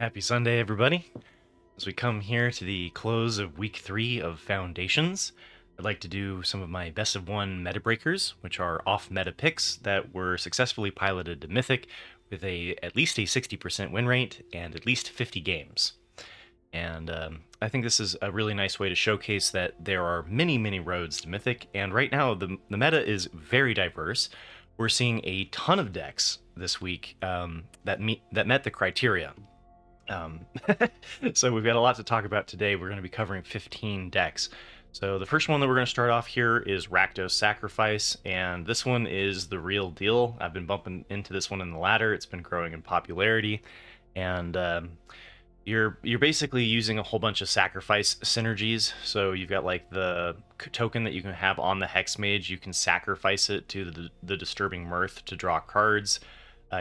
Happy Sunday, everybody. As we come here to the close of week 3 of Foundations, I'd like to do some of my best of 1 meta breakers, which are off-meta picks that were successfully piloted to Mythic with at least a 60% win rate and at least 50 games. And I think this is a really nice way to showcase that there are many roads to Mythic, and right now the meta is very diverse. We're seeing a ton of decks this week that met the criteria. So we've got a lot to talk about today. We're going to be covering 15 decks. So the first one that we're going to start off here is Rakdos Sacrifice, and this one is the real deal. I've been bumping into this one in the ladder. It's been growing in popularity, and you're basically using a whole bunch of sacrifice synergies. So you've got like the token that you can have on the Hex Mage. You can sacrifice it to the Disturbing Mirth to draw cards.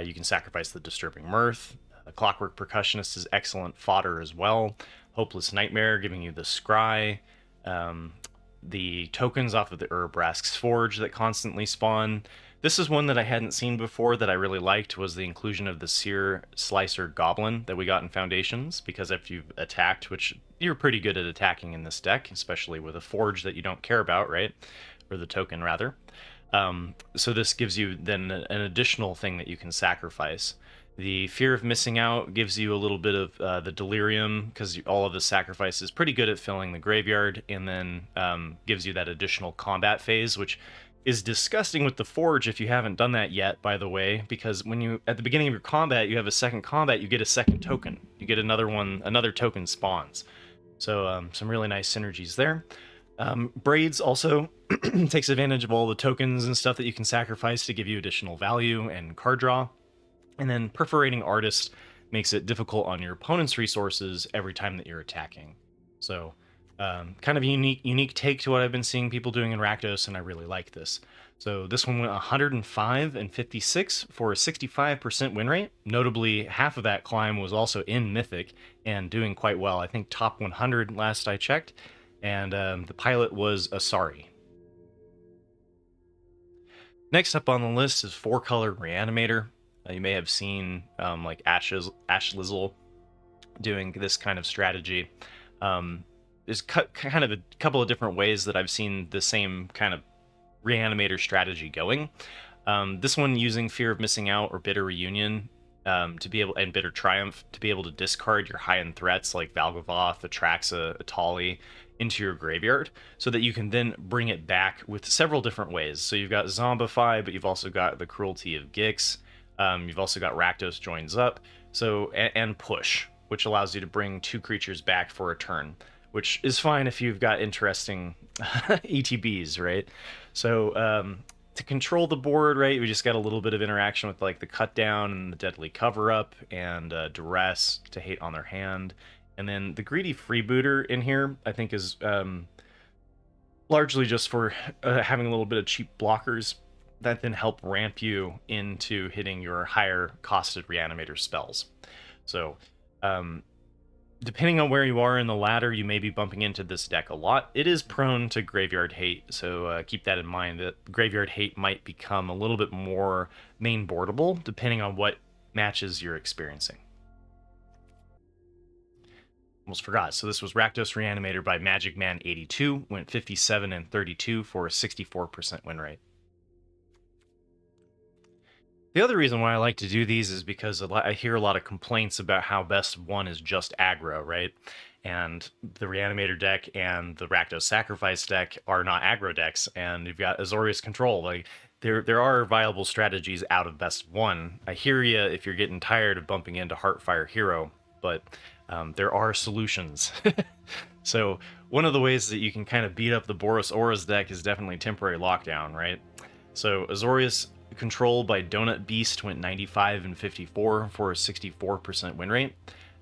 You can sacrifice the Disturbing Mirth. Clockwork Percussionist is excellent fodder as well. Hopeless Nightmare giving you the Scry. The tokens off of the Vraska's Forge that constantly spawn. This is one that I hadn't seen before that I really liked, was the inclusion of the Sear Slicer Goblin that we got in Foundations, because if you've attacked, which you're pretty good at attacking in this deck, especially with a Forge that you don't care about, right? Or the token, rather. So this gives you then an additional thing that you can sacrifice. The Fear of Missing Out gives you a little bit of the Delirium, because all of the sacrifice is pretty good at filling the graveyard, and then gives you that additional combat phase, which is disgusting with the Forge if you haven't done that yet, by the way, because when you, at the beginning of your combat, you have a second combat, you get a second token. You get another token spawns. So some really nice synergies there. Braids also takes advantage of all the tokens and stuff that you can sacrifice to give you additional value and card draw. And then Perforating Artist makes it difficult on your opponent's resources every time that you're attacking. So kind of a unique take to what I've been seeing people doing in Rakdos, and I really like this. So this one went 105 and 56 for a 65% win rate. Notably, half of that climb was also in Mythic and doing quite well. I think top 100 last I checked. And the pilot was Asari. Next up on the list is 4-color Reanimator. You may have seen like Ash Lizzle doing this kind of strategy. There's kind of a couple of different ways that I've seen the same kind of Reanimator strategy going. This one using Fear of Missing Out or Bitter Reunion to be able, and Bitter Triumph, to be able to discard your high-end threats like Valgavoth, Atraxa, Atali into your graveyard, so that you can then bring it back with several different ways. So you've got Zombify, but you've also got the Cruelty of Gix. You've also got Rakdos Joins Up, so and Push, which allows you to bring 2 creatures back for a turn, which is fine if you've got interesting ETBs, right? So to control the board, right, we just got a little bit of interaction with like the Cut Down and the Deadly Cover Up and Duress to hate on their hand. And then the Greedy Freebooter in here, I think, is largely just for having a little bit of cheap blockers that then help ramp you into hitting your higher costed Reanimator spells. So depending on where you are in the ladder, you may be bumping into this deck a lot. It is prone to Graveyard Hate, so keep that in mind, that Graveyard Hate might become a little bit more main boardable depending on what matches you're experiencing. Almost forgot. So this was Rakdos Reanimator by Magic Man 82, went 57 and 32 for a 64% win rate. The other reason why I like to do these is because I hear a lot of complaints about how best of 1 is just aggro, right? And the Reanimator deck and the Rakdos Sacrifice deck are not aggro decks, and you've got Azorius Control. Like there are viable strategies out of best of 1. I hear you if you're getting tired of bumping into Heartfire Hero, but there are solutions. So one of the ways that you can kind of beat up the Boros Auras deck is definitely Temporary Lockdown, right? So Azorius Control by Donut Beast went 95 and 54 for a 64% win rate.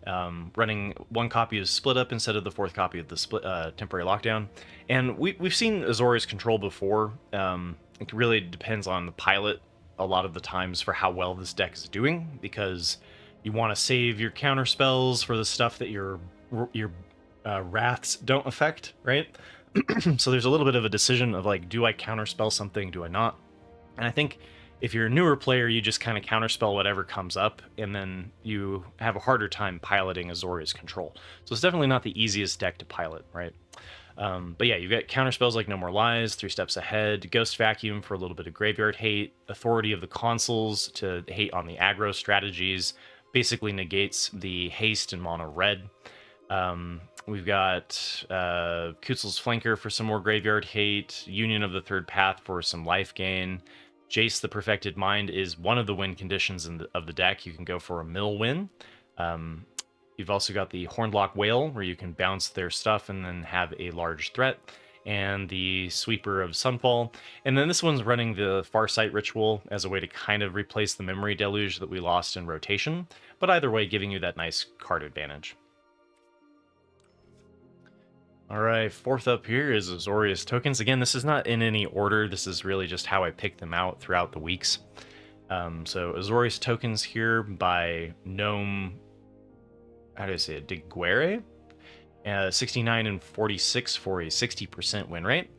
Running 1 copy of Split Up instead of the 4th copy of the Temporary Lockdown. And we've seen Azorius Control before. It really depends on the pilot a lot of the times for how well this deck is doing, because you want to save your counter spells for the stuff that your wraths don't affect, right? So there's a little bit of a decision of like, do I counterspell something, do I not? And I think If you're a newer player, you just kind of counterspell whatever comes up, and then you have a harder time piloting Azorius Control. So it's definitely not the easiest deck to pilot, right? But yeah, you get counterspells like No More Lies, 3 Steps Ahead, Ghost Vacuum for a little bit of graveyard hate, Authority of the Consuls to hate on the aggro strategies, basically negates the haste in mono red. We've got Kutzel's Flanker for some more graveyard hate, Union of the Third Path for some life gain. Jace the Perfected Mind is one of the win conditions of the deck. You can go for a mill win. You've also got the Hornlock Whale, where you can bounce their stuff and then have a large threat, and the Sweeper of Sunfall. And then this one's running the Farsight Ritual as a way to kind of replace the Memory Deluge that we lost in rotation, but either way, giving you that nice card advantage. All right, fourth up here is Azorius Tokens. Again, this is not in any order. This is really just how I pick them out throughout the weeks. So Azorius Tokens here by Gnome, how do I say it, Diguere? 69 and 46 for a 60% win rate.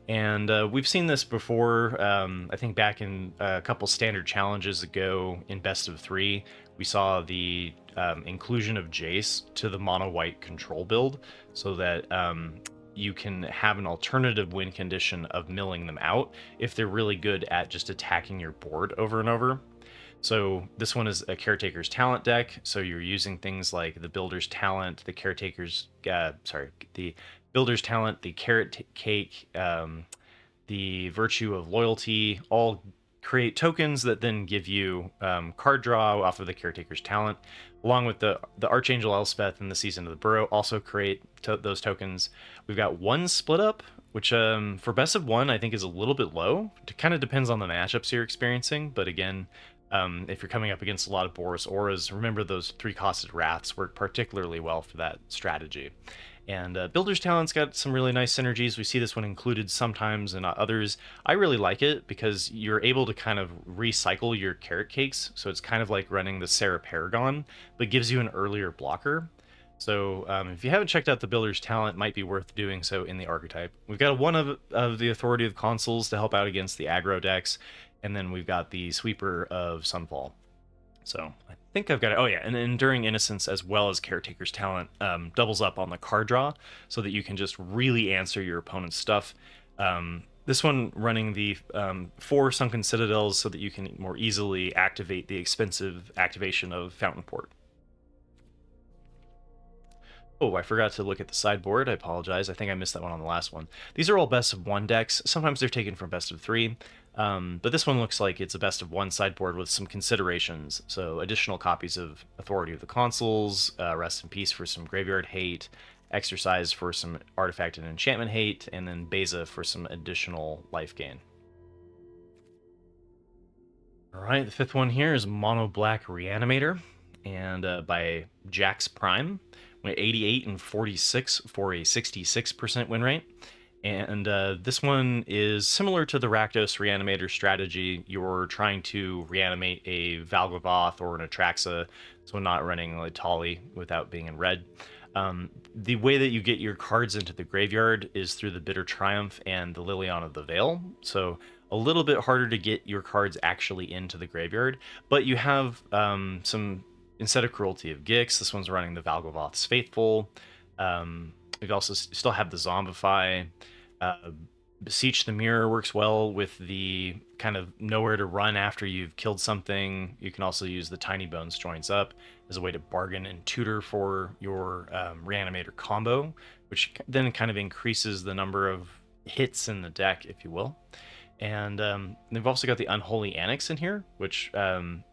And we've seen this before. I think back in a couple standard challenges ago in best of 3, we saw the inclusion of Jace to the mono white control build, so that you can have an alternative win condition of milling them out if they're really good at just attacking your board over and over. So this one is a Caretaker's Talent deck, so you're using things like the Builder's Talent, the Builder's Talent, the Carrot Cake, the Virtue of Loyalty, all create tokens that then give you card draw off of the Caretaker's Talent, along with the Archangel Elspeth and the Season of the Burrow also create those tokens. We've got one split up, which for best of 1 I think is a little bit low. It kind of depends on the matchups you're experiencing, but again, if you're coming up against a lot of Boros Auras, remember those 3-costed Wraths work particularly well for that strategy. And Builder's Talent's got some really nice synergies. We see this one included sometimes and others. I really like it because you're able to kind of recycle your Carrot Cakes, so it's kind of like running the Sarah Paragon, but gives you an earlier blocker. So if you haven't checked out the Builder's Talent, it might be worth doing so in the archetype. We've got one of the Authority of the Consuls to help out against the aggro decks, and then we've got the Sweeper of Sunfall. So I think I've got it. Oh yeah, and Enduring Innocence as well as Caretaker's Talent doubles up on the card draw, so that you can just really answer your opponent's stuff. This one running the 4 Sunken Citadels so that you can more easily activate the expensive activation of Fountain Port. Oh, I forgot to look at the sideboard. I apologize. I think I missed that one on the last one. These are all best of 1 decks. Sometimes they're taken from best of 3. But this one looks like it's a best of 1 sideboard with some considerations. So additional copies of Authority of the Consuls, Rest in Peace for some graveyard hate, Exercise for some artifact and enchantment hate, and then Beza for some additional life gain. All right, the 5th one here is Mono Black Reanimator, and by Jax Prime. 88 and 46 for a 66% win rate. And this one is similar to the Rakdos Reanimator strategy. You're trying to reanimate a Valgavoth or an Atraxa, so not running a Tali without being in red. The way that you get your cards into the graveyard is through the Bitter Triumph and the Liliana of the Veil. So a little bit harder to get your cards actually into the graveyard, but you have some... Instead of Cruelty of Gix, this one's running the Valgavoth's Faithful. We also still have the Zombify. Beseech the Mirror works well with the kind of nowhere to run after you've killed something. You can also use the Tiny Bones Joins Up as a way to bargain and tutor for your Reanimator combo, which then kind of increases the number of hits in the deck, if you will. And they've also got the Unholy Annex in here, which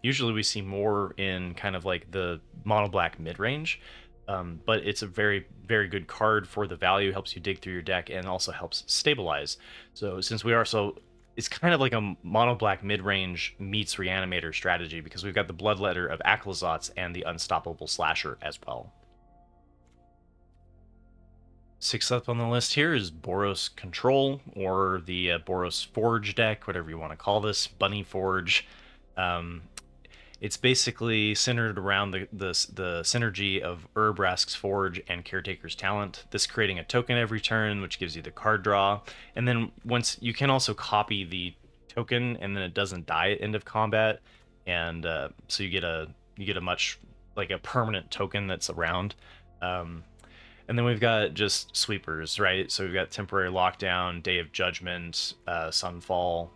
usually we see more in kind of like the mono black mid-range. But it's a very, very good card for the value, helps you dig through your deck, and also helps stabilize. So since we are it's kind of like a mono black mid-range meets Reanimator strategy, because we've got the Bloodletter of Aclazotz and the Unstoppable Slasher as well. 6th up on the list here is Boros Control, or the Boros Forge deck, whatever you want to call this, Bunny Forge. It's basically centered around the synergy of Rask's Forge and Caretaker's Talent, this creating a token every turn, which gives you the card draw. And then once you can also copy the token, and then it doesn't die at end of combat, and so you get a much like a permanent token that's around. And then we've got just sweepers, right? So we've got temporary lockdown, Day of Judgment, Sunfall,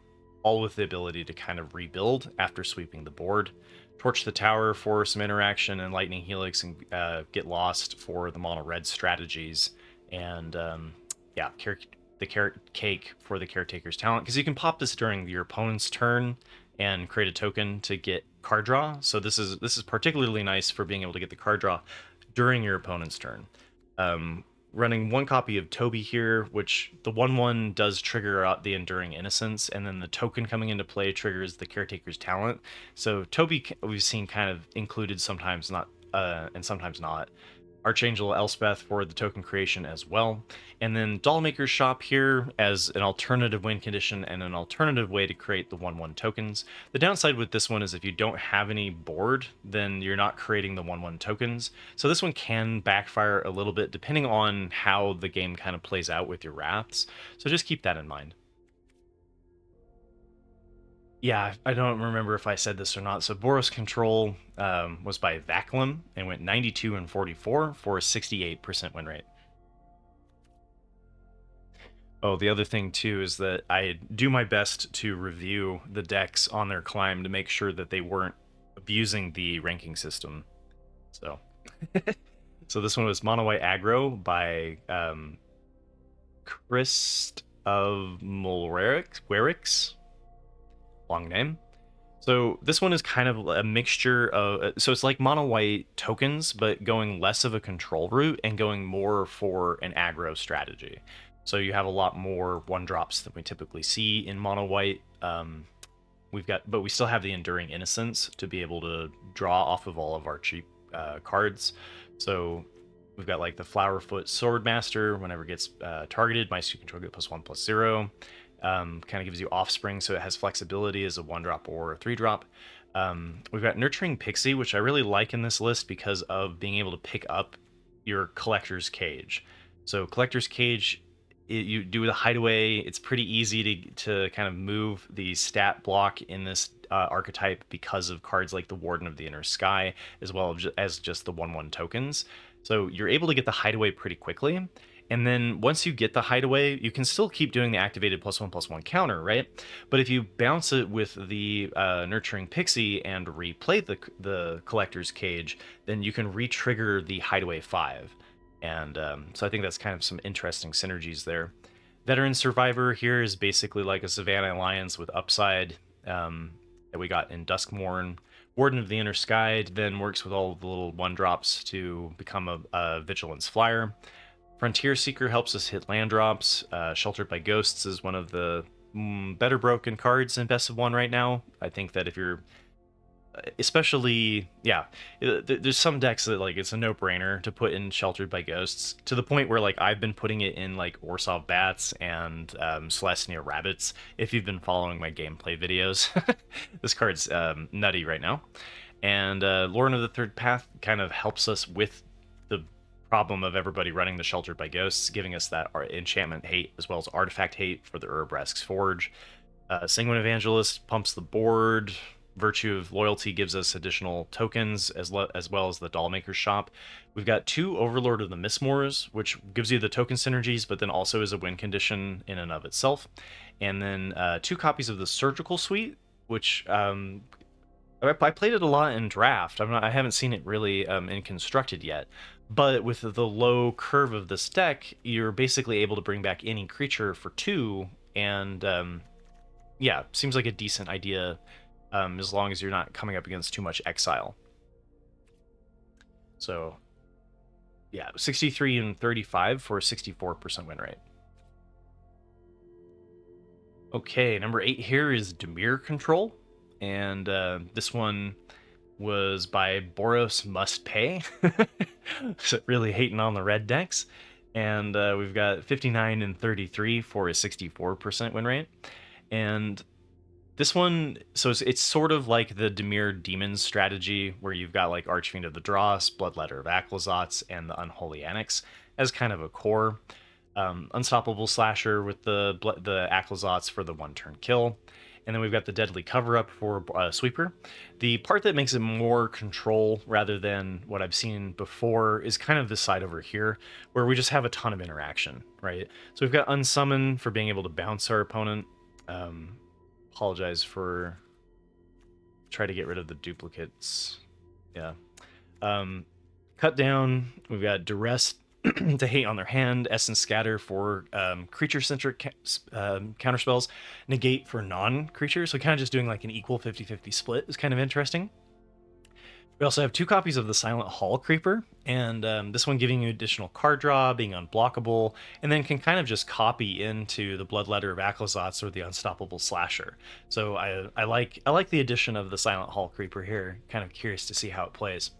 all with the ability to kind of rebuild after sweeping the board. Torch the Tower for some interaction, and Lightning Helix and Get Lost for the mono red strategies. And yeah, the Carrot Cake for the Caretaker's Talent, because you can pop this during your opponent's turn and create a token to get card draw. So this is particularly nice for being able to get the card draw during your opponent's turn. Running one copy of Toby here, which the 1/1 does trigger out the Enduring Innocence, and then the token coming into play triggers the Caretaker's Talent. So Toby we've seen kind of included sometimes, not and sometimes not. Archangel Elspeth for the token creation as well. And then Dollmaker's Shop here as an alternative win condition and an alternative way to create the 1/1 tokens. The downside with this one is if you don't have any board, then you're not creating the 1/1 tokens. So this one can backfire a little bit depending on how the game kind of plays out with your wraths. So just keep that in mind. Yeah, I don't remember if I said this or not. So Boros Control was by Vaclum and went 92 and 44 for a 68% win rate. Oh, the other thing too is that I do my best to review the decks on their climb to make sure that they weren't abusing the ranking system. So, so this one was Mono White Aggro by Christ of Mulwerix. Long name. So this one is kind of a mixture of, so it's like mono white tokens, but going less of a control route and going more for an aggro strategy. So you have a lot more 1-drops than we typically see in mono white. But we still have the Enduring Innocence to be able to draw off of all of our cheap cards. So we've got like the Flowerfoot Swordmaster. Whenever it gets targeted, my control get +1/+0. Kind of gives you Offspring, so it has flexibility as a 1-drop or a 3-drop. We've got Nurturing Pixie, which I really like in this list because of being able to pick up your Collector's Cage. So Collector's Cage, you do the Hideaway. It's pretty easy to kind of move the stat block in this archetype because of cards like the Warden of the Inner Sky, as well as just the 1/1 tokens. So you're able to get the Hideaway pretty quickly. And then once you get the Hideaway, you can still keep doing the activated +1/+1 counter, right? But if you bounce it with the Nurturing Pixie and replay the Collector's Cage, then you can re-trigger the Hideaway 5. And so I think that's kind of some interesting synergies there. Veteran Survivor here is basically like a Savannah Alliance with upside that we got in Duskmourn. Warden of the Inner Sky then works with all of the little 1-drops to become a Vigilance Flyer. Frontier Seeker helps us hit land drops. Sheltered by Ghosts is one of the better broken cards in Best of 1 right now. I think that if you're especially, yeah, there's some decks that like it's a no-brainer to put in Sheltered by Ghosts, to the point where like I've been putting it in like Orsov Bats and Celestia Rabbits if you've been following my gameplay videos. This card's nutty right now. And Lorn of the Third Path kind of helps us with the problem of everybody running the Sheltered by Ghosts, giving us that enchantment hate as well as artifact hate for the Urbresk's Forge. Sanguine Evangelist pumps the board. Virtue of Loyalty gives us additional tokens as well as the Dollmaker's Shop. We've got 2 Overlord of the Mistmoors, which gives you the token synergies, but then also is a win condition in and of itself. And then 2 copies of the Surgical Suite, which I played it a lot in Draft. I haven't seen it really in Constructed yet. But with the low curve of this deck, you're basically able to bring back any creature for 2, and yeah, seems like a decent idea. As long as you're not coming up against too much exile. So, yeah, 63 and 35 for a 64% win rate. Okay, number 8 here is Dimir Control, and this one was by Boros Must Pay. So really hating on the red decks. And we've got 59 and 33 for a 64% win rate. And this one, so it's sort of like the Dimir Demons strategy, where you've got like Archfiend of the Dross, Bloodletter of Aclazotz, and the Unholy Annex as kind of a core. Unstoppable Slasher with the Aclazotz for the 1-turn kill. And then we've got the Deadly Cover-Up for Sweeper. The part that makes it more control rather than what I've seen before is kind of this side over here, where we just have a ton of interaction, right? So we've got Unsummon for being able to bounce our opponent. Apologize for... Try to get rid of the duplicates. Yeah. Cut Down, we've got Duress to hate on their hand, Essence Scatter for creature-centric counterspells, Negate for non-creatures, so kind of just doing like an equal 50-50 split is kind of interesting. We also have 2 copies of the Silent Hall Creeper, and this one giving you additional card draw, being unblockable, and then can kind of just copy into the Bloodletter of Aclazotz or the Unstoppable Slasher. So I like the addition of the Silent Hall Creeper here. Kind of curious to see how it plays.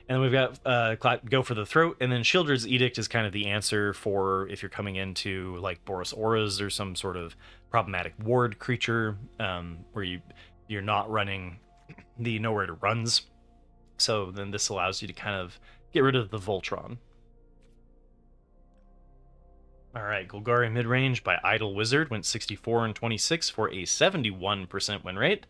And then we've got Go for the Throat, and then Shieldred's Edict is kind of the answer for if you're coming into like Boros Auras or some sort of problematic ward creature where you're not running the Nowhere to Runs. So then this allows you to kind of get rid of the Voltron. All right, Golgari Midrange by Idle Wizard went 64 and 26 for a 71% win rate.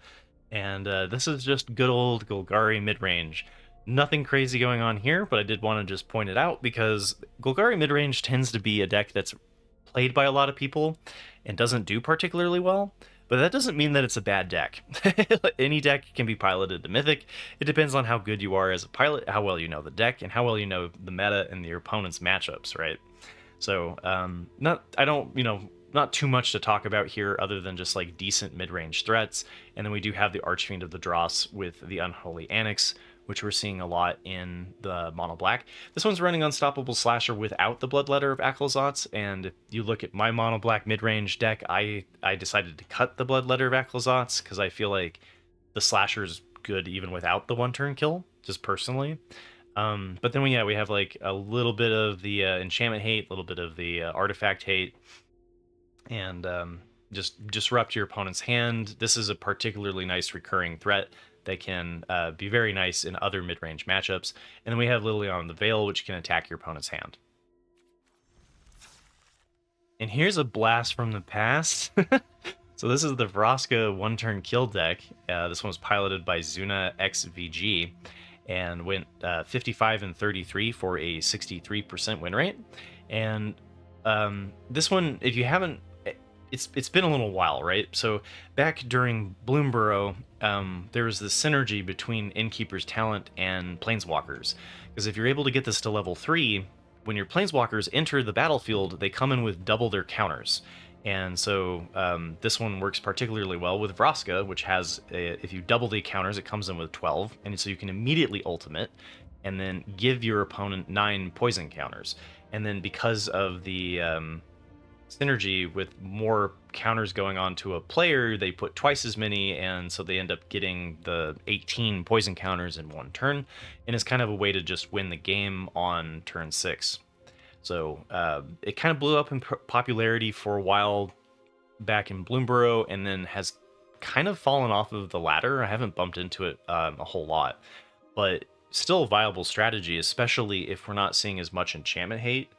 And this is just good old Golgari Midrange. Nothing crazy going on here, but I did want to just point it out because Golgari Midrange tends to be a deck that's played by a lot of people and doesn't do particularly well. But that doesn't mean that it's a bad deck. Any deck can be piloted to Mythic. It depends on how good you are as a pilot, how well you know the deck, and how well you know the meta and your opponent's matchups, right? So, not too much to talk about here other than just like decent mid-range threats. And then we do have the Archfiend of the Dross with the Unholy Annex, which we're seeing a lot in the mono black. This one's running Unstoppable Slasher without the Bloodletter of Aclazotz, and if you look at my mono black mid-range deck, I decided to cut the Bloodletter of Aclazotz because I feel like the Slasher's good even without the one-turn kill, just personally. But then we have like a little bit of the enchantment hate, a little bit of the artifact hate, and just disrupt your opponent's hand. This is a particularly nice recurring threat that can be very nice in other mid-range matchups. And then we have Liliana the Veil, which can attack your opponent's hand. And here's a blast from the past. So this is the Vraska one-turn kill deck. This one was piloted by Zuna XVG and went 55 and 33 for a 63% win rate. And this one, if you haven't, it's been a little while, right? So back during Bloomborough, there was this synergy between Innkeeper's Talent and Planeswalkers. Because if you're able to get this to level 3, when your Planeswalkers enter the battlefield, they come in with double their counters. And so this one works particularly well with Vraska, which has, if you double the counters, it comes in with 12. And so you can immediately ultimate and then give your opponent 9 poison counters. And then because of the synergy with more counters going on to a player, they put twice as many, and so they end up getting the 18 poison counters in one turn, and it's kind of a way to just win the game on turn 6. So it kind of blew up in popularity for a while back in Bloomborough, and then has kind of fallen off of the ladder. I haven't bumped into it a whole lot, but still a viable strategy, especially if we're not seeing as much enchantment hate.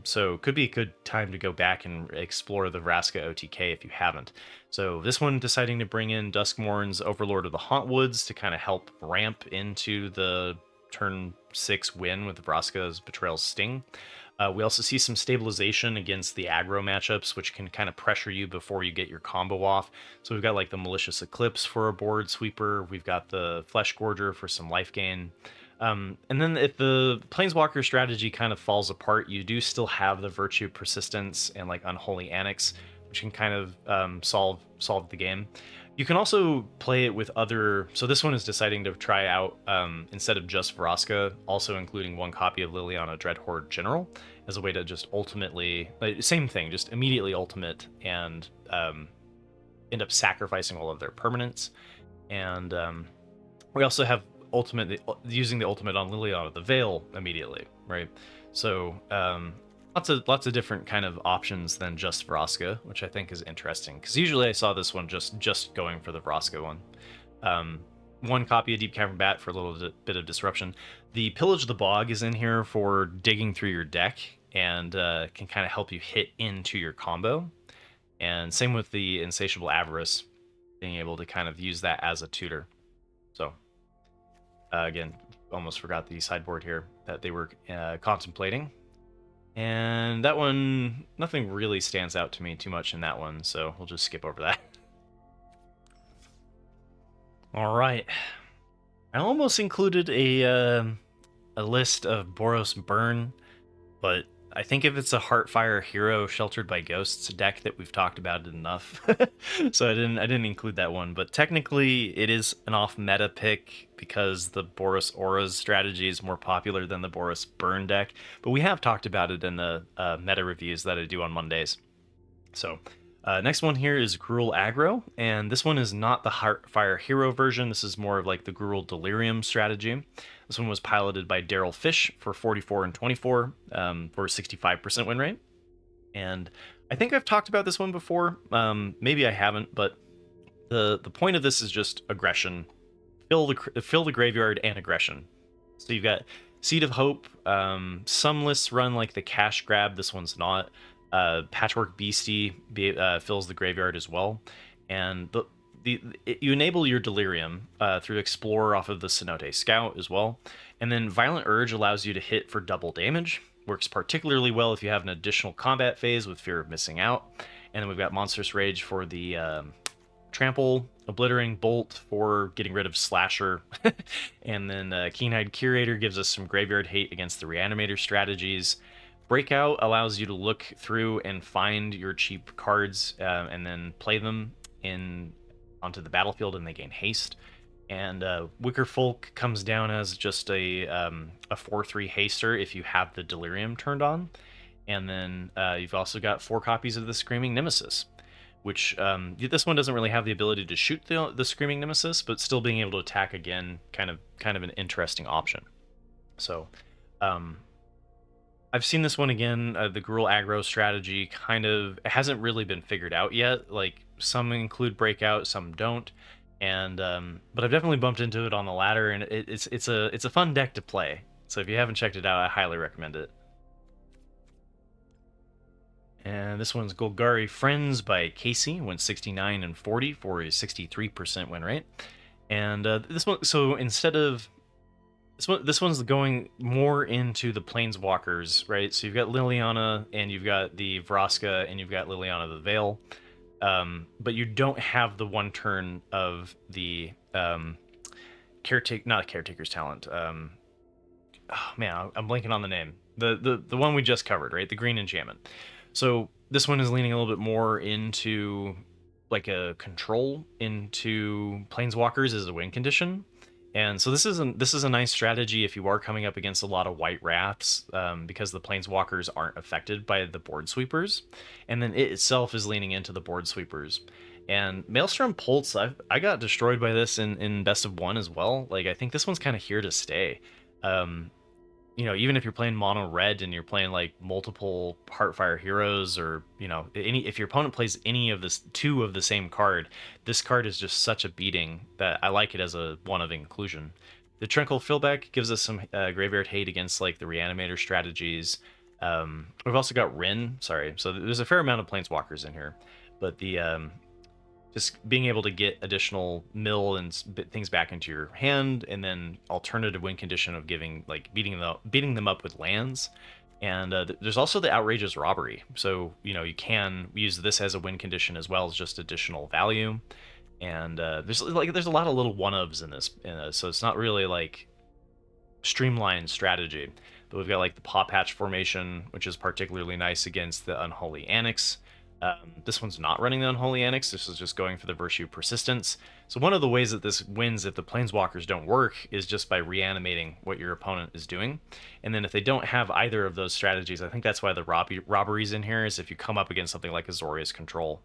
So could be a good time to go back and explore the Vraska OTK if you haven't. So this one deciding to bring in Duskmourn's Overlord of the Hauntwoods to kind of help ramp into the turn 6 win with Vraska's Betrayal's Sting. We also see some stabilization against the aggro matchups, which can kind of pressure you before you get your combo off. So we've got like the Malicious Eclipse for a board sweeper. We've got the Flesh Gorger for some life gain. And then if the Planeswalker strategy kind of falls apart, you do still have the Virtue Persistence and like Unholy Annex, which can kind of solve the game. You can also play it with other... So this one is deciding to try out, instead of just Vraska, also including one copy of Liliana Dreadhorde General as a way to just ultimately... same thing, just immediately ultimate and end up sacrificing all of their permanents. And we also have using the ultimate on Liliana the Veil immediately, right? So lots of different kind of options than just Vraska, which I think is interesting, because usually I saw this one just going for the Vraska one. One copy of Deep Cavern Bat for a little bit of disruption. The Pillage of the Bog is in here for digging through your deck and can kind of help you hit into your combo. And same with the Insatiable Avarice. being able to kind of use that as a tutor. So again, almost forgot the sideboard here that they were contemplating. And that one, nothing really stands out to me too much in that one, so we'll just skip over that. All right. I almost included a list of Boros Burn, but I think if it's a Heartfire Hero Sheltered by Ghosts deck that we've talked about it enough, so I didn't include that one. But technically, it is an off-meta pick because the Boros Auras strategy is more popular than the Boros Burn deck. But we have talked about it in the meta reviews that I do on Mondays. So next one here is Gruul Aggro, and this one is not the Heartfire Hero version. This is more of like the Gruul Delirium strategy. This one was piloted by Daryl Fish for 44 and 24 for a 65% win rate. And I think I've talked about this one before. Maybe I haven't, but the point of this is just aggression. Fill the graveyard and aggression. So you've got Seed of Hope. Some lists run like the cash grab. This one's not. Patchwork Beastie fills the graveyard as well. And you enable your Delirium through Explore off of the Cenote Scout as well. And then Violent Urge allows you to hit for double damage. Works particularly well if you have an additional combat phase with fear of missing out. And then we've got Monstrous Rage for the Trample, Obliterating Bolt for getting rid of Slasher. And then Keen-Eyed Curator gives us some graveyard hate against the Reanimator strategies. Breakout allows you to look through and find your cheap cards and then play them onto the battlefield, and they gain haste. And Wicker Folk comes down as just a 4/3 haster if you have the Delirium turned on. And then you've also got 4 copies of the Screaming Nemesis, which this one doesn't really have the ability to shoot the Screaming Nemesis, but still being able to attack again, kind of an interesting option. So I've seen this one again. The Gruul Aggro strategy it hasn't really been figured out yet. Like, some include Breakout, some don't. And but I've definitely bumped into it on the ladder, and it's a fun deck to play. So if you haven't checked it out, I highly recommend it. And this one's Golgari Friends by Casey. Went 69 and 40 for a 63% win rate. And this one, so instead of this one's going more into the Planeswalkers, right? So you've got Liliana, and you've got the Vraska, and you've got Liliana the Veil. But you don't have the one turn of the not a Caretaker's Talent. Oh man, I'm blanking on the name. The one we just covered, right? The green enchantment. So this one is leaning a little bit more into like a control into Planeswalkers as a win condition. And so this is a nice strategy if you are coming up against a lot of white wraths, because the Planeswalkers aren't affected by the board sweepers, and then it itself is leaning into the board sweepers. And Maelstrom Pulse, I got destroyed by this in Best of One as well. Like, I think this one's kind of here to stay. Even if you're playing mono red and you're playing like multiple Heartfire Heroes, or if your opponent plays any of this 2 of the same card, this card is just such a beating that I like it as a one of inclusion. The Tranquil Fillback gives us some graveyard hate against like the Reanimator strategies. We've also got Rin. Sorry, so there's a fair amount of Planeswalkers in here, but the just being able to get additional mill and things back into your hand, and then alternative win condition of beating them up with lands. And there's also the Outrageous Robbery, so you can use this as a win condition as well as just additional value. And there's a lot of little one-ofs in this, so it's not really like streamlined strategy. But we've got like the Paw Patch formation, which is particularly nice against the Unholy Annex. This one's not running the Unholy Annex. This is just going for the Virtue Persistence. So one of the ways that this wins if the Planeswalkers don't work is just by reanimating what your opponent is doing. And then if they don't have either of those strategies, I think that's why the robbery's in here, is if you come up against something like Azorius Control.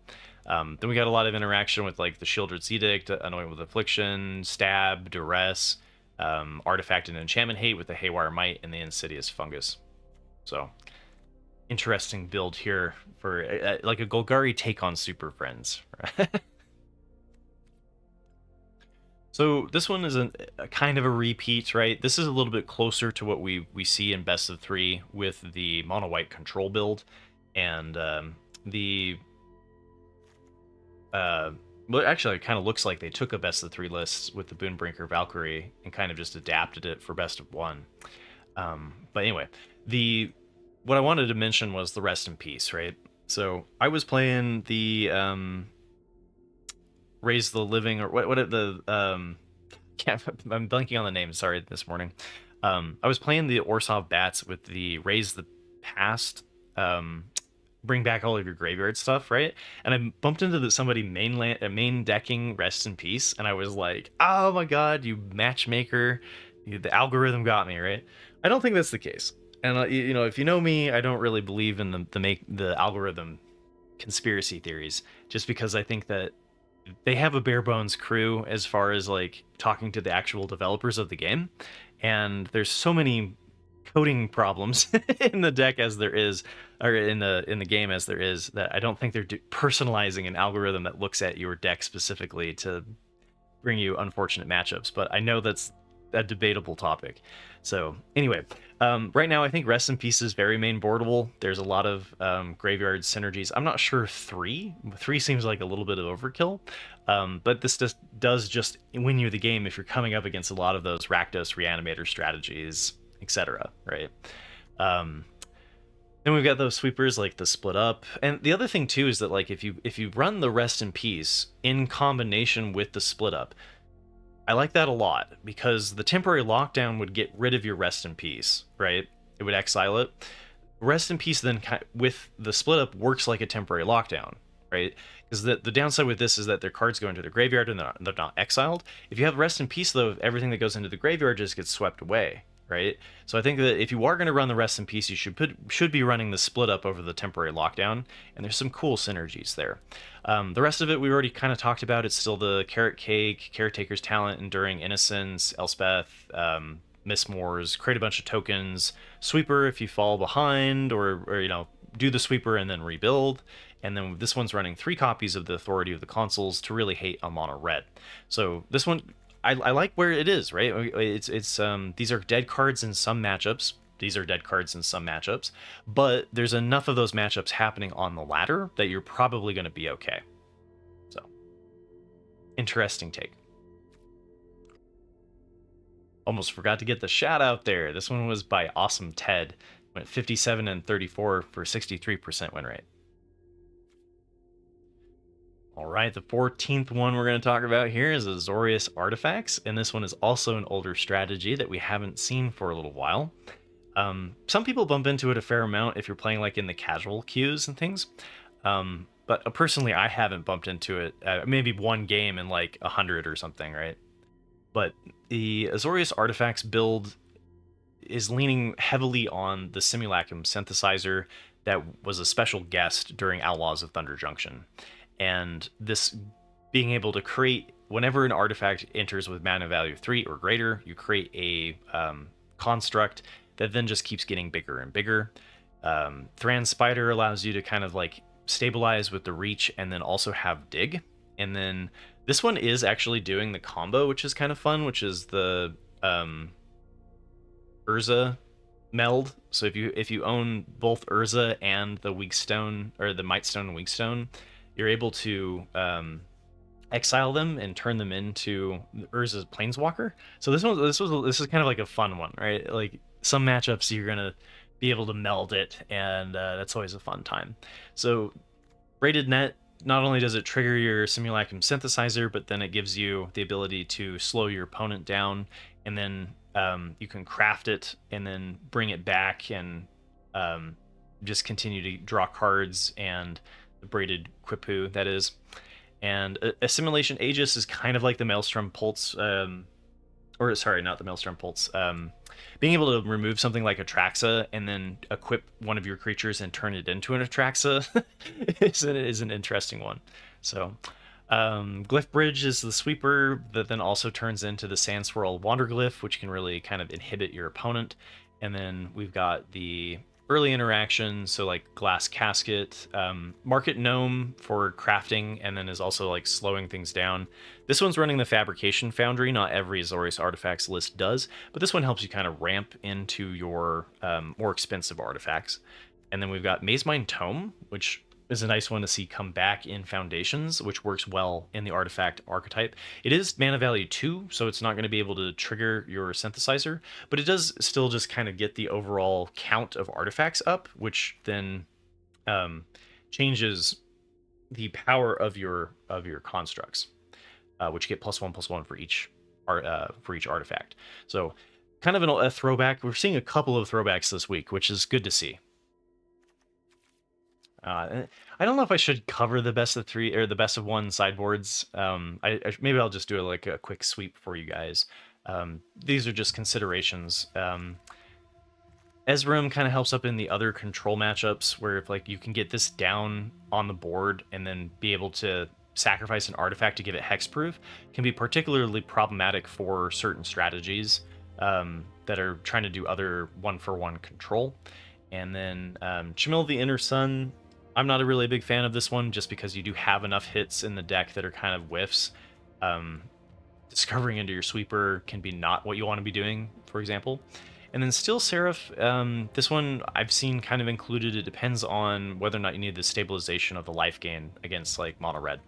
Then we got a lot of interaction with like the Shieldred's Edict, Anoint with Affliction, Stab, Duress, Artifact and Enchantment Hate with the Haywire Might, and the Insidious Fungus. So interesting build here for like a Golgari take on Super Friends. So this one is a kind of a repeat, right? This is a little bit closer to what we see in Best of 3 with the mono white control build, and the Well, actually, it kind of looks like they took a best of 3 list with the Boonbrinker Valkyrie and kind of just adapted it for best of 1. But anyway, what I wanted to mention was the Rest in Peace, right? So I was playing the Raise the Living, or what I'm blanking on the name, sorry, this morning. I was playing the Orsov Bats with the Raise the Past, bring back all of your graveyard stuff, right? And I bumped into somebody main decking Rest in Peace, and I was like, oh my god, you matchmaker, the algorithm got me, right? I don't think that's the case. And you know, if you know me, I don't really believe in the algorithm conspiracy theories, just because I think that they have a bare bones crew as far as like talking to the actual developers of the game, and there's so many coding problems in the deck as there is, or in the game as there is, that I don't think they're personalizing an algorithm that looks at your deck specifically to bring you unfortunate matchups. But I know that's a debatable topic. So anyway, right now I think Rest in Peace is very main boardable. There's a lot of graveyard synergies. I'm not sure 3 seems like a little bit of overkill, but this does just win you the game if you're coming up against a lot of those Rakdos Reanimator strategies, etc. Right? Then we've got those sweepers like the Split Up, and the other thing too is that like if you run the Rest in Peace in combination with the Split Up, I like that a lot, because the temporary lockdown would get rid of your Rest in Peace, right? It would exile it. Rest in Peace then with the Split Up works like a temporary lockdown, right? Because the downside with this is that their cards go into their graveyard and they're not exiled. If you have Rest in Peace though, everything that goes into the graveyard just gets swept away, right? So I think that if you are going to run the Rest in Peace, you should be running the Split Up over the temporary lockdown, and there's some cool synergies there. The rest of it we already kind of talked about. It's still the Carrot Cake, Caretaker's Talent, Enduring Innocence, Elspeth, Miss Moore's, create a bunch of tokens, Sweeper if you fall behind, or you know, do the Sweeper and then rebuild. And then this one's running 3 copies of the Authority of the Consuls to really hate on mono red. So this one, I like where it is, right? It's these are dead cards in some matchups. These are dead cards in some matchups, but there's enough of those matchups happening on the ladder that you're probably going to be okay. So, interesting take. Almost forgot to get the shout out there. This one was by Awesome Ted. Went 57 and 34 for 63% win rate. All right, the 14th one we're going to talk about here is Azorius Artifacts, and this one is also an older strategy that we haven't seen for a little while. Some people bump into it a fair amount if you're playing like in the casual queues and things, but personally I haven't bumped into it, maybe one game in like 100 or something, right? But the Azorius Artifacts build is leaning heavily on the Simulacrum synthesizer that was a special guest during Outlaws of Thunder Junction. And this being able to create, whenever an artifact enters with mana value 3 or greater, you create a construct that then just keeps getting bigger and bigger. Thran Spider allows you to kind of like stabilize with the reach and then also have dig. And then this one is actually doing the combo, which is kind of fun, which is the Urza meld. So if you own both Urza and the Weak Stone, or the Might Stone and Weak Stone, you're able to exile them and turn them into Urza's Planeswalker. So this is kind of like a fun one, right? Like some matchups you're gonna be able to meld it, and that's always a fun time. So Braided Net, not only does it trigger your Simulacrum synthesizer, but then it gives you the ability to slow your opponent down, and then you can craft it and then bring it back and just continue to draw cards, and the Braided Quipu, that is. And Assimilation Aegis is kind of like the Maelstrom Pulse, or sorry, not the Maelstrom Pulse. Being able to remove something like Atraxa and then equip one of your creatures and turn it into an Atraxa is an interesting one. So, Glyph Bridge is the sweeper that then also turns into the Sandswirl Wanderglyph, which can really kind of inhibit your opponent. And then we've got the early interaction, so like Glass Casket, Market Gnome for crafting, and then is also like slowing things down. This one's running the Fabrication Foundry. Not every Azorius Artifacts list does, but this one helps you kind of ramp into your more expensive artifacts. And then we've got Mazemind Tome, which is a nice one to see come back in Foundations, which works well in the artifact archetype. It is mana value 2, so it's not going to be able to trigger your synthesizer, but it does still just kind of get the overall count of artifacts up, which then changes the power of your constructs, which get +1/+1 for each artifact. So kind of a throwback. We're seeing a couple of throwbacks this week, which is good to see. I don't know if I should cover the best of 3 or the best of 1 sideboards. Maybe I'll just do like a quick sweep for you guys. These are just considerations. Ezram kind of helps up in the other control matchups where if like you can get this down on the board and then be able to sacrifice an artifact to give it hexproof can be particularly problematic for certain strategies that are trying to do other 1-for-1 control. And then Chamil the Inner Sun, I'm not a really big fan of this one just because you do have enough hits in the deck that are kind of whiffs. Discovering into your sweeper can be not what you want to be doing, for example. And then Steel Seraph, this one I've seen kind of included. It depends on whether or not you need the stabilization of the life gain against like mono red.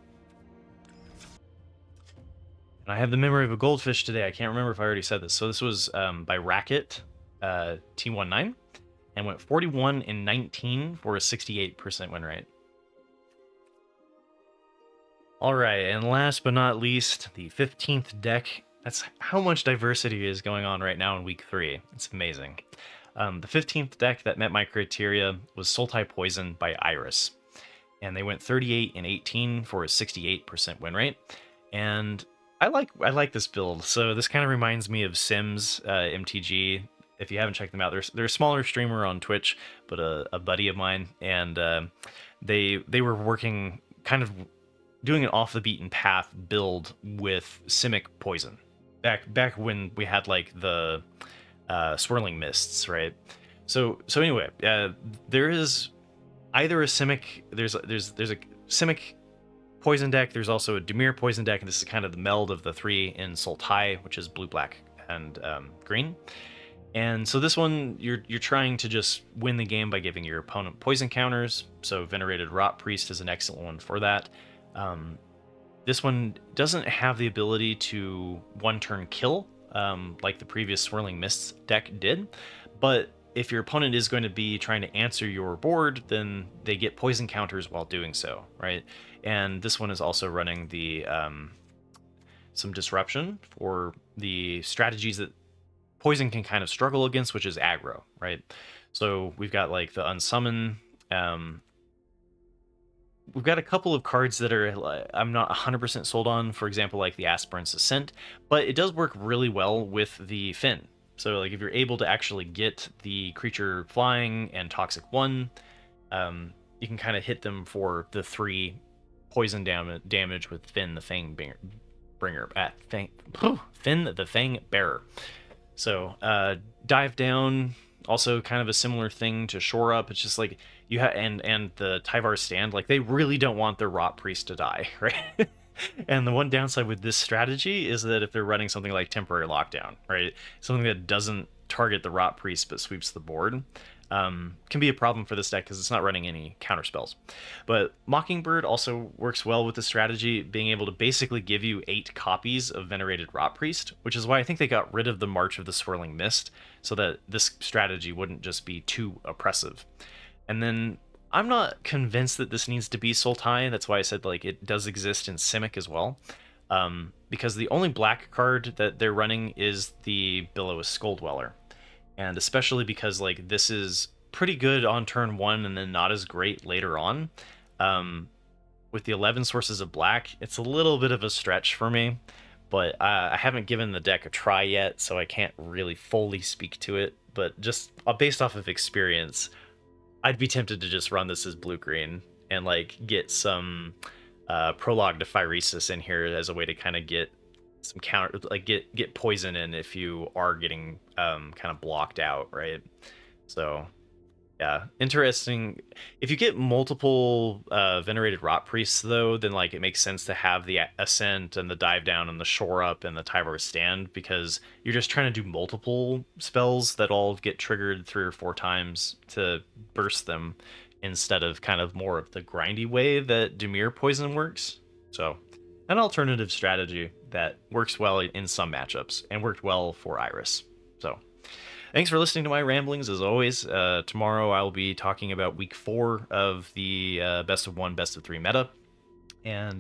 And I have the memory of a goldfish today. I can't remember if I already said this. So this was by Racket T19 and went 41-19 for a 68% win rate. All right, and last but not least, the 15th deck. That's how much diversity is going on right now in week 3. It's amazing. The 15th deck that met my criteria was Sultai Poison by Iris. And they went 38-18 for a 68% win rate. And I like this build. So this kind of reminds me of Sims MTG. If you haven't checked them out, they're a smaller streamer on Twitch, but a buddy of mine. And they were working kind of doing an off the beaten path build with Simic Poison. Back when we had like the swirling mists, right? So anyway, there is either a Simic, there's a Simic Poison deck. There's also a Dimir Poison deck, and this is kind of the meld of the 3 in Sultai, which is blue, black, and green. And so this one, you're trying to just win the game by giving your opponent poison counters. So Venerated Rot Priest is an excellent one for that. This one doesn't have the ability to one-turn kill like the previous Swirling Mists deck did, but if your opponent is going to be trying to answer your board, then they get poison counters while doing so, right? And this one is also running the some disruption for the strategies that poison can kind of struggle against, which is aggro, right? So we've got like the Unsummon. We've got a couple of cards that are I'm not 100% sold on, for example, like the Aspirant's Ascent, but it does work really well with the Finn. So like if you're able to actually get the creature flying and Toxic 1, you can kind of hit them for the 3 poison damage with Finn the Fang Bringer. Finn the Fang Bearer. So Dive Down, also kind of a similar thing to Shore Up. It's just like you have and the Tyvar Stand, like they really don't want their Rot Priest to die, right? And the one downside with this strategy is that if they're running something like Temporary Lockdown, right, something that doesn't target the Rot Priest but sweeps the board, can be a problem for this deck because it's not running any counter spells. But Mockingbird also works well with the strategy, being able to basically give you 8 copies of Venerated Rot Priest, which is why I think they got rid of the March of the Swirling Mist, so that this strategy wouldn't just be too oppressive. And then I'm not convinced that this needs to be Sultai. That's why I said like it does exist in Simic as well, because the only black card that they're running is the Billows Skull Dweller. And especially because like this is pretty good on turn 1 and then not as great later on. With the 11 sources of black, it's a little bit of a stretch for me, but I haven't given the deck a try yet, so I can't really fully speak to it. But just based off of experience, I'd be tempted to just run this as blue-green and like get some Prologue to Phyresis in here as a way to kind of get some counter, like get poison in if you are getting kind of blocked out, right? So yeah, interesting. If you get multiple Venerated Rot Priests though, then like it makes sense to have the Ascent and the Dive Down and the Shore Up and the Tyvar Stand, because you're just trying to do multiple spells that all get triggered 3 or 4 times to burst them instead of kind of more of the grindy way that Dimir Poison works. So, an alternative strategy that works well in some matchups and worked well for Iris. So, thanks for listening to my ramblings. As always, tomorrow I'll be talking about week 4 of the best of 1, best of 3 meta. And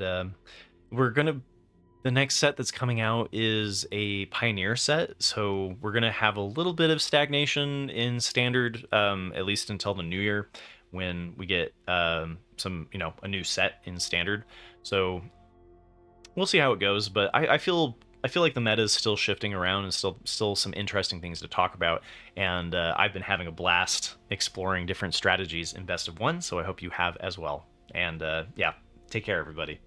the next set that's coming out is a Pioneer set, so we're gonna have a little bit of stagnation in Standard, at least until the new year, when we get a new set in Standard. So we'll see how it goes, but I feel like the meta is still shifting around and still some interesting things to talk about, and I've been having a blast exploring different strategies in Best of 1, so I hope you have as well. And yeah, take care, everybody.